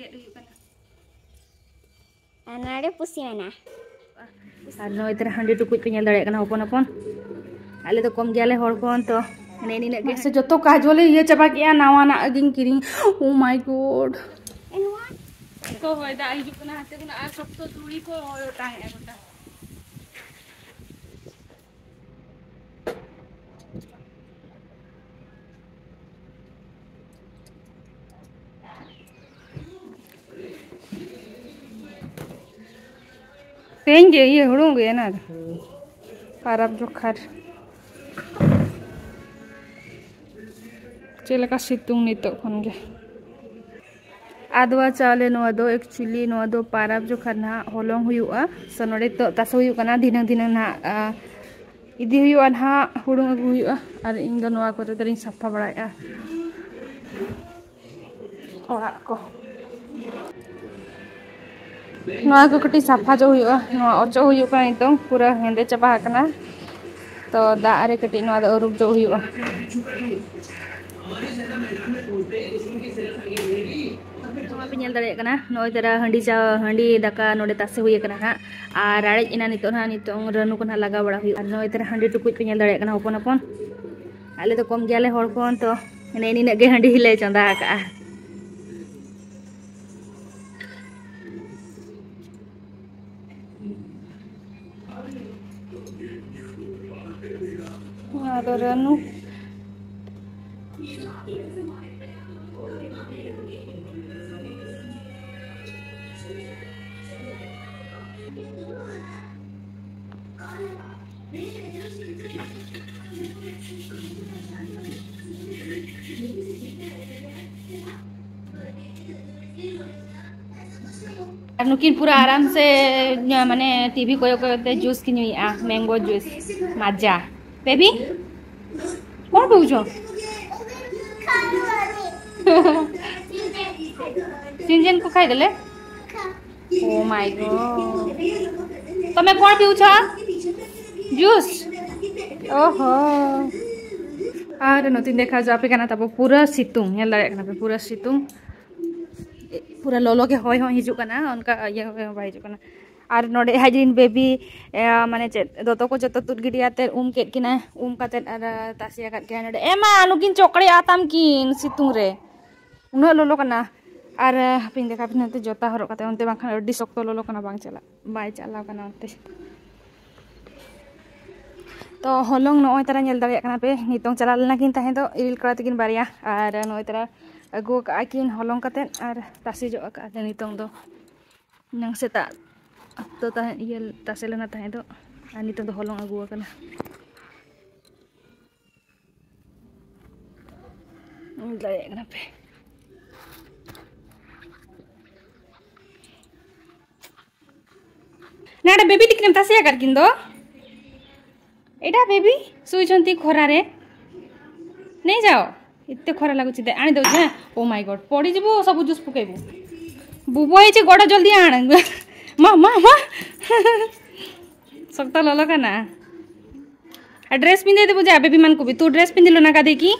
gate हुई कना नाड़े pussy मेना और नोय तेरा हंडी टुकुज पे दड़े कना होपन होपन आले तो कम गेले हर कोन तो ने नीने के से जतो काजोले ये चबा के नावाना अगिन किरिंग ओ माय गॉड तो होय दा हिजु कना हाते कना आ सब तो दूरी को होय ताहे गोटा तेंगे ये हुडुंगे ना पारब जोखार चेलका सितुंग नितो खनगे आदवा चाले नोआ दो एक्चुअली नोआ दो पारब जोखार ना होलोंग हुयुआ सो नोडे तो तासो हुयु कना दिनंग दिनंग ना इदी हुयुआ ना हुडुंग अगु हुयुआ और इन दो नोआ को तरिन सफा बड़ाया ओड़ा को नोआ को कटी सफा जो हुयुआ नोआ ओचो हुयु का नितो पूरा हेंदे चबा कना तो दा अरे कटी नोआ दो रुप जो हुयुआ पेल दाड़े कना नोय तेरा हंडी दाका नोडे तासे हुई कना हा और राड़े इना नितो ना नितो रनु को ना लगा बड़ा हुई नोय तेरा हंडी टुकुज पेल दाड़े कना होपन होपन आले तो कम गेले हर कोन तो ने निने गे हंडी हिले चंदा का तो रनु नुकिन पूरा आराम से माने टीवी कोते जूस की नुई मैंगो जूस मजा बेबी कौन पूछो सिंजन को खाई देले ओ माय गॉड तमे कौन पीउछ जूस ओहो आरे नतिन देखा जो आपे कना तब पूरा सितुंग हेल दाड़े कना पूरा सितुंग पूरा लोलो के होय होय हिजु कना उनका ये बाय हिजु कना और नोडे हाजिन बेबी माने दोतो को जतो तुद गिडियाते केट किना काते तासिया काट के नोडे एमा नुकिन चोकड़े आताम किन सितुंग रे उनो लोलो कना और पिन देखा पिनते जोता हरो काते उनते बाखा अड्डी शक्तो लोलो कना बांग चला बाय चला कना उनते तो हलोंग नोय तरा नेल दाड़े कना पे नितोंग चला लेना किन ताहे तो इरिल कड़ा तकिन बारिया और नोय तरा अगु का किन हलोंग काते और तासी जो का नितोंग दो नंग सेता तो ताहे ये तासे लेना ताहे तो नितोंग दो हलोंग अगु कना दाड़े कना पे नाडा बेबी दिखने तासिया कर किन दो एटा बेबी सुइचंती खरा रे नहीं जाओ इत्ते खरा लागुची दे आनी दो जे ओ माय गॉड पड़ी जबो सब जूस पुकेबो बुबो हे गोड़ा जल्दी आण मा मा मा सकता ललो कना ड्रेस पिंदे दे बुझा बेबी मान को भी तू ड्रेस पिंदिलो ना का देखी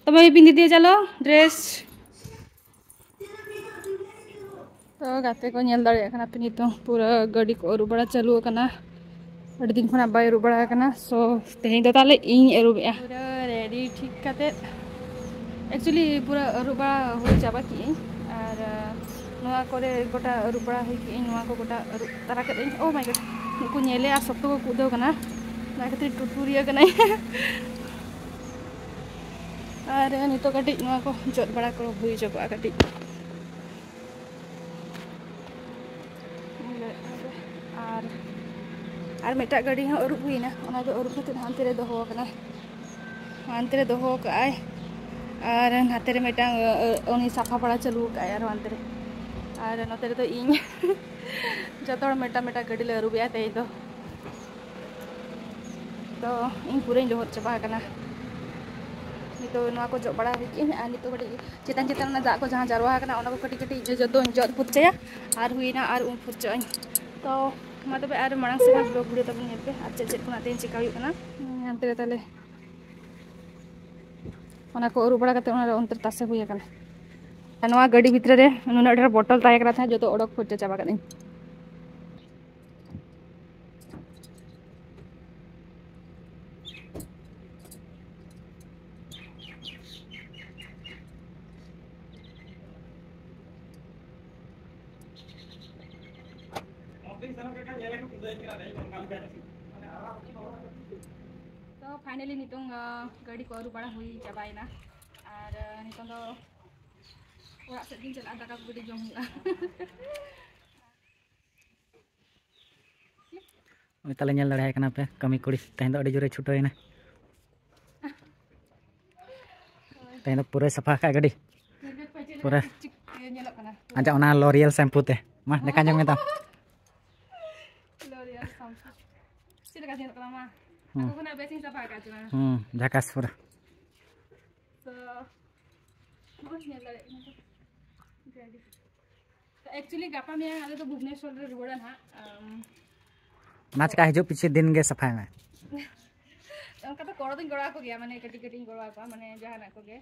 तमे भी पिंदी दिए चलो ड्रेस तो गाते को नेल दाड़े कना पे नितो पूरा गाड़ी को अरु बड़ा चालू कना अड़ी दिन खना बाय अरु बड़ा कना सो तेहे दो ताले इन अरु बे पूरा रेडी ठीक काते एक्चुअली पूरा अरु बड़ा हो जाबा की और नोआ करे गोटा अरु बड़ा है की नोआ को गोटा अरु तारा के ओ माय गॉड नुकु नेले आ सब को कुदो कना ना खातिर टुटुरिया कना और नितो कटी नोआ को जोत बड़ा को हुई जाबा कटी और मेटा गाड़ी हाँ अरुब हुई ना अरुब खाते हानते रे दोहो कना हानते रे दोहो काय और हाते रे मेटा उनी साफा पड़ा चलू काय और हानते रे और नते रे तो इन जतोड़ मेटा मेटा गाड़ी ले अरुब ते तो इन पूरे जोहर चबा कना नितो नोआ को जो बड़ा हुई और नितो बड़ी चितान चितान ना दा को जहां जारवा कना ओना को कटी कटी जो दो जो फुरचया और हुईना और उन फुरचय तो मा तबे आर मांग से ब्लॉग वीडियो तब नेल पे आ चेक को नाते चिका हुई कना अंते ताले ओना को अरु बड़ा कते ओना अंतर तासे हुई कना नवा गाड़ी भितर रे नुना ढेर बोतल ताहे करा था जो तो ओडक फुट चाबा करें तो फाइनली नितों गाड़ी को रुबाड़ा हुई चाबायना और नितों तो ओड़ा से दिन चला दाका को गडी जम हुआ मैं तले ñel लड़ाई करना पे कमी कुड़ी तहें दो अड़ी जोरे छुटोयना तहें दो पूरे सफा का गाड़ी पूरा आजा ओना लॉरियल शैम्पू ते मा देखा जंग में ता लॉरियल शैम्पू सिर का जेल मा aku kena besin sapa ka cuma jakas pura so mau nyala jadi तो एक्चुअली गापा में आले तो भुवनेश्वर रे रुबड़ा ना नाच का हिजो पीछे दिन गे सफाई में उनका तो कोड़ो दिन गोड़ा को गया माने कटी कटी गोड़ा को माने जहां ना को गे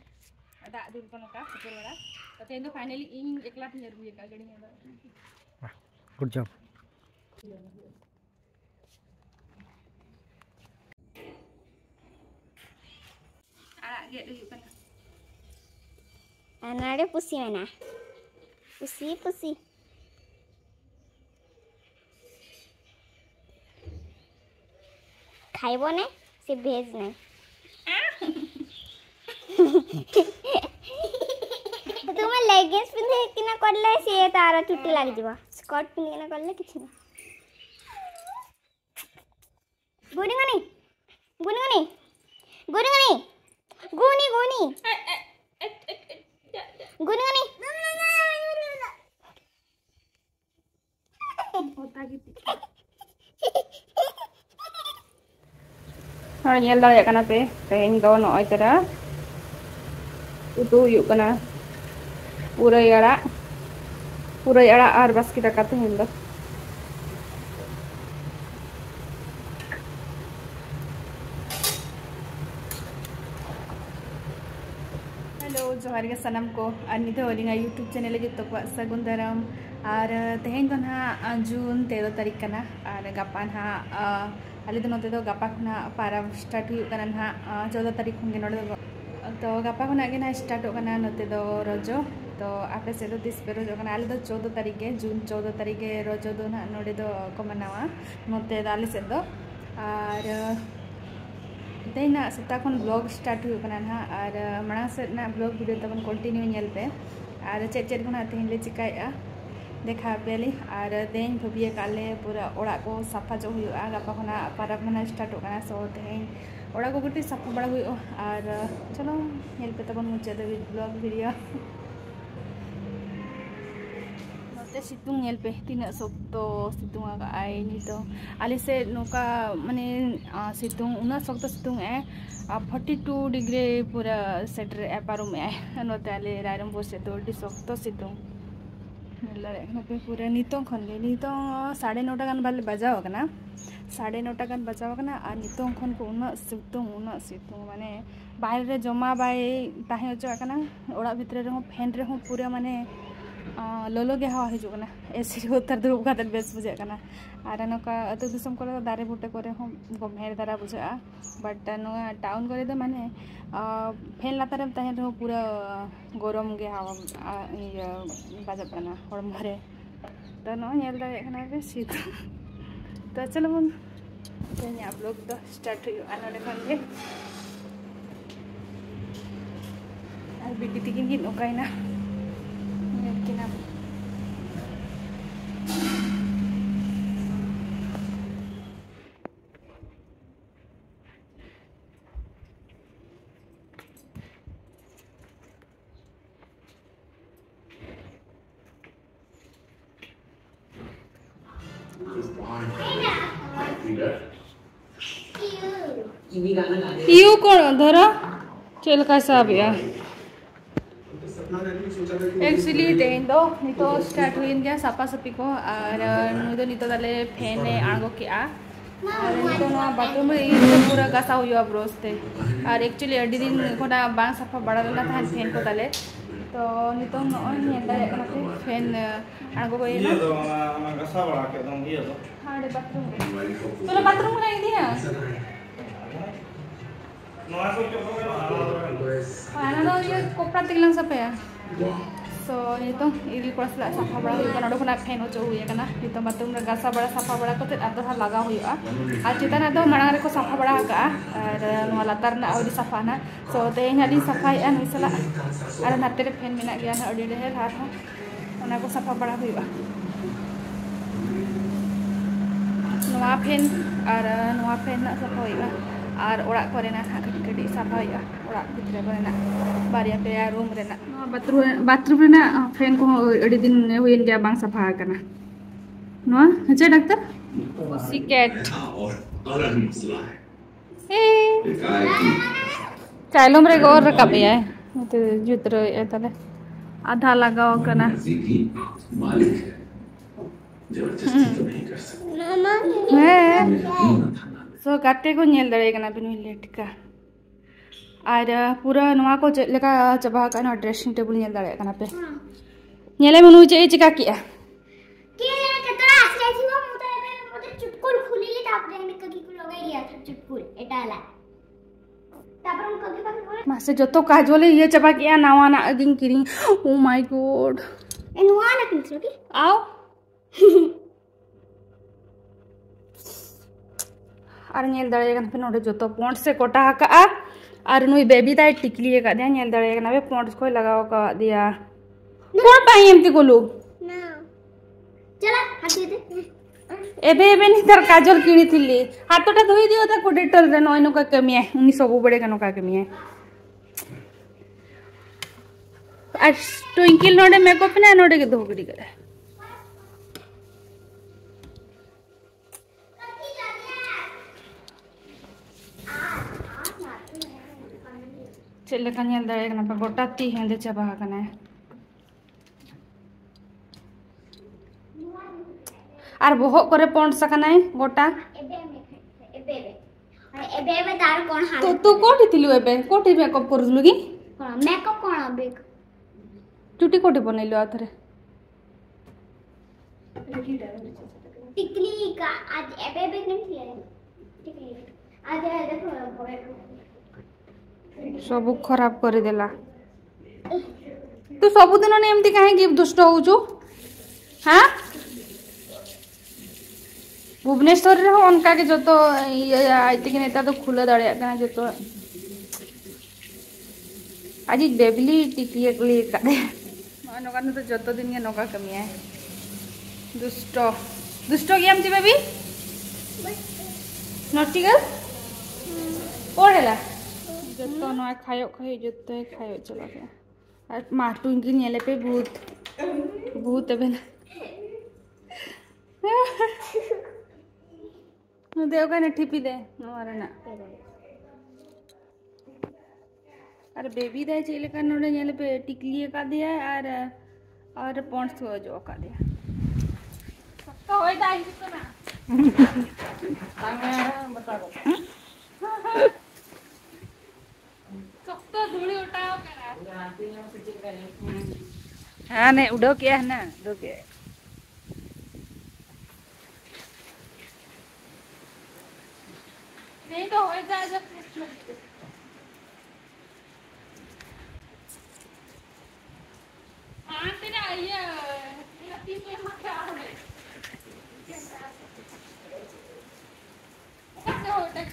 दा दूर को नका सुपर बड़ा तो तेन तो फाइनली इन एकला थे रुई का गड़ी में वाह good job get dulu kan anare pusi mana pusi खाइबो ने से भेज ने तुम लेगिंग्स पिंधे कि ना करले से तारा चुट्टी लाग जीवा स्कर्ट पिंधे ना करले किछ ना गुनी गुनी होता gitu हाँ ये ला ya kana pe teheng do no ay tara utu yuk kana purai ara ar bas kita kata hindo जोहार के सनम को और निधे वाली यूट्यूब चैनल जो तो सगुन दाराम और तेहें तो ना जून 13 तारीख का ना और गापा ना आले तो नोते तो गापा खुना पारा स्टार्ट हुई करना ना 14 तारीख होंगे नोटे तो गापा खुना के ना स्टार्ट होगा नोते तो रोजो तो आपे से तो 30 पे रोजो करना आले तो 14 तारीख के जून 14 तारीख के रोजो तो ना नोटे तो को मनावा नोते आले से तो और तेना सेता खन ब्लॉग स्टार्ट हुई करना ना और मना से ना ब्लॉग वीडियो तबन कंटिन्यू नेल पे और चेक को ना तेन ले चिकाया देखा पेली और तेन भबिए काले पूरा ओड़ा को साफा जो हुआ गापा खना पारा मना स्टार्ट होगा सो तेन ओड़ा को गुटी साफा बड़ा हुई और चलो नेल पे तबन मुझे तो ब्लॉग वीडियो सितुंग नेल पे तीन सख्तो सितुंग आई तो आले से नौका माने सितुंग उना सख्तो सितुंग है 42 डिग्री पूरा सेटर एपारो में है नोते आले रायरमपुर से तो डी सख्तो सितुंग नेला पे पूरा नितों खन ले नितों 9:30 गान बाले बजाओ कना 9:30 गान बजाओ कना और नितों खन को उना सितुंग माने बाहर रे जमा बाय ताहे जो कना ओड़ा भितर रे फैन रे पूरा माने लोलो गे हवा हिजुना एसी उतर दुरुब काते बेस बुझे कना और नका अतो दिसम को दारे बुटे करे हम गमेर दारा बुझा बट नो टाउन करे तो माने फैन लातारे ताहे तो पूरा गरम गे हवा बाजा कना हरम भरे तो नो नेल दारे कना बे शीत तो चलो बन तेनी आप लोग तो स्टार्ट हुई आनोडे खन गे और बिटी तिकिन की नोकाइना यू कौन धर चल का सब यार एक्चुअली तेन दो नितो स्टार्ट हुई गया सापा सपी को और नुदो नितो दाले फैन ने आगो के और नितो ना बाथरूम रे पूरा गासा हुआ ब्रोस ते और एक्चुअली अडी दिन कोना बांग साफा बड़ा लला था फैन को दाले तो नितों नॉय फैन आगो गई ना हाँ बाथरूम तो बाथरूम में दिया आना दो ये कोपरा तिगलां सपेया सो नितों इरिल कोड़ा सला साफा बड़ा हुई नोडो खना फैन ओचो हुई kana नितों बाथरूम रे गासा बड़ा साफा बड़ा कते आदो हा लगा हुआ आ चिताना दो मांग रे को साफा बड़ा का और नोआ लातार ना अडी साफा ना सो तेहें हाली साफा या नुई सला और नाते रे फैन मेना गया ना अडी ढेर हार हो ओना को साफा बड़ा हुआ नोआ फैन ना साफा हुआ और ओड़ा कोरेना कटी साफा हुआ ओड़ा भितरे कोरेना बारिया पे रूम रेना बाथरूम रेना फैन को अड़ी दिन हुईन गया बांग साफा करना नोआ हचे डॉक्टर पुसी कैट चाइलोम रे और रकाब है तो जुतर है तले आधा लगाओ करना सो गाते को नेल दड़े कना बिनु लेट का और पूरा नवा को लेका चबा का ड्रेसिंग टेबल नेल दड़े कना पे नेले मनु जे चिका किया के केतरा आसे थी वो मुते चुटकुल खुलीली तापरे ने ककी को लगाई गया था चुटकुल एटाला तापर हम ककी ककी बोले मासे जतो काजोले ये चबा किया नवा ना अगिन किरी ओ माय गॉड ए नवा ना किन की आओ और नेल दड़े कना पे नोडे जतो पॉन्ट से कोटा का और नुई बेबी दाई टिकली का दे नेल दड़े कना पे पॉन्ट को लगाओ का दिया कोन पाई एमती गोलू ना चला हाथी दे एबे एबे नि तर काजल किनी थिली हाथोटा धोई दियो ता को डेटल रे नोइनो का कमी है उनी सब बड़े कनो का कमी है आज ट्विंकल नोडे मेकअप ना नोडे के धोगड़ी करे चले कन्या दड़े कना पे गोटा ती हेंदे चबा कना और बहुत करे पॉन्ट सकना है गोटा एबे तार कोन हाल तो तू कोठी थिलु एबे कोठी मेकअप करलु की मेकअप कोन अबे चुटी कोठी बनैलु आथरे टिकली का आज एबे नहीं किया टिकली आज देखो सब खराब कर देला तू सब दिन ने एमती काहे कि दुष्ट होउछु हां भुवनेश्वर रे हो उनका के जतो आइते कि नेता तो खुले दड़िया कना जतो आज बेबली टिकिए गली कादे नोका तो जतो दिन के नोका कमी है दुष्ट दुष्ट की एमती बेबी नॉटी गर्ल पढ़ेला जतो न खायो खायो जतो खायो चला गया और माटू की नेले पे भूत बेन देव का ठिपी दे नोरे ना अरे बेबी दे चले का नोरे नेले पे टिकली का दिया और पॉन्ट्स को जो का दिया तो होय दाई तो ना बता दो तो धूली उठाओ करा हां नहीं उड़ो क्या है ना उड़ो क्या नहीं तो हो जाए जब हाँ तेरा ये तीन तो यहाँ क्या हो गए कैसे हो टक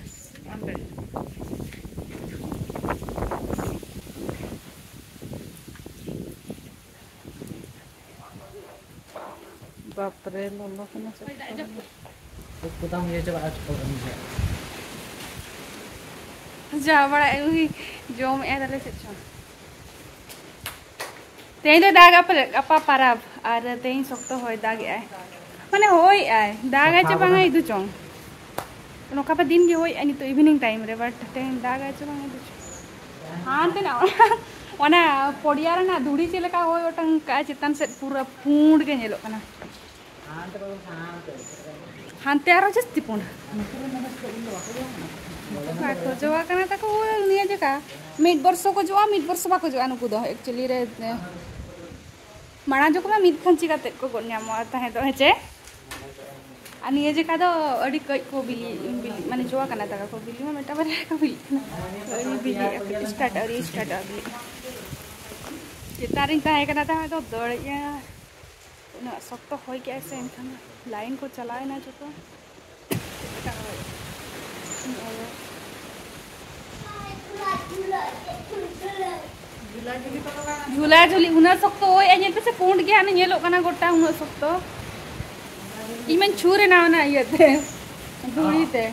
बाप रे लोलो कना से कुछ ये जब आज प्रोग्राम है जा बड़ा वही जो में ऐसे से छो तेई तो दाग अपा पाराब और तेई सख्त होय दाग आय माने होय आय दाग आय च बांगा इदु चों नोका पे दिन के होय अनि तो इवनिंग टाइम रे बट तेई दाग आय च बांगा इदु हां ते ना ओना पड़िया रे ना धुड़ी चले का होय ओटंग का चितन से पूरा पूंड के नेलो कना हां ते आरो जस्ती पूंड बाको जोआ कना ताको निया जका मिड वर्षो को जोआ मिड वर्षो बाको जोआ नुकु दो एक्चुअली रे माणा जो को मिड खंची काते को गोन्यामो ताहे दो हेचे आ निया जका दो अडी कई को बिली माने जोआ कना ताका को बिली मा मेटा बारे को बिली अडी बिली स्टार्ट बिली चितारिंग ताहे कना ताहे तो दड़या ना सख्त होई के ऐसे इनखान लाइन को चलाए ना जो तो झूला झूली उना सख्त होई एने पे से पूंड गया ने येलो कना गोटा उना सख्त इमन छुरे ना ना येते धूड़ी ते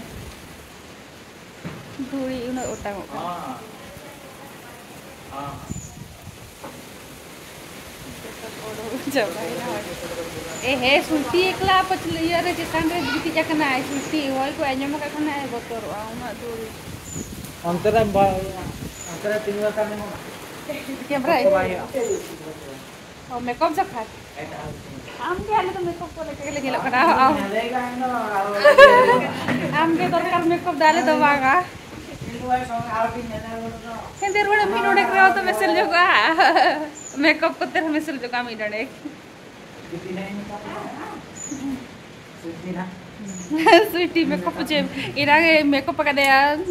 धूड़ी उना ओटा ए हे सुल्टी एकला पचले यार चितान रे गिटी जाकना है सुल्टी होय को एजम का खना है बतर उना धूड़ी अंतरा तीन बार करने में कैमरा और मेकअप सब खा आम के हाले तो मेकअप को लेके गेलो करा आम के दरकार मेकअप डाले दबागा केंदे रोडे मिनोडे कराओ तो मैसेज जोगा मेकअप को तेरे मैसेज जोगा मिनोडे स्वीटी मेकअप जे इरा मेकअप का दे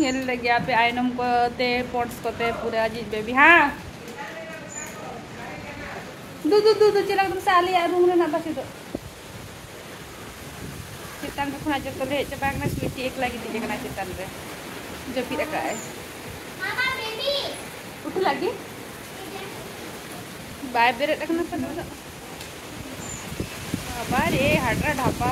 ये लगे पे आइनम को ते पॉट्स को ते पूरे अजीज बेबी हां दू चला तुम साली रूम रे ना बस तो चितान को खुना जब तो ले चबाग ना स्वीटी एक लगी दिखे ना चितान रे जो फिर का है मामा बेबी उठ लगी बाय बेरे रखना पड़ता बारे हटरा ढापा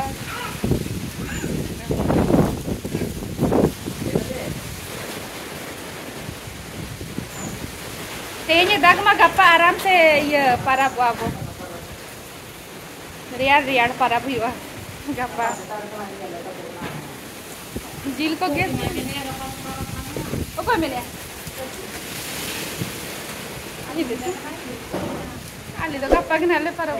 तेने दागमा गप्पा आराम से ये पारा बाबू रियाड़ पारा भी हुआ गप्पा जिल को गेस ओको मिले आली दे आली तो गप्पा के नाले पारा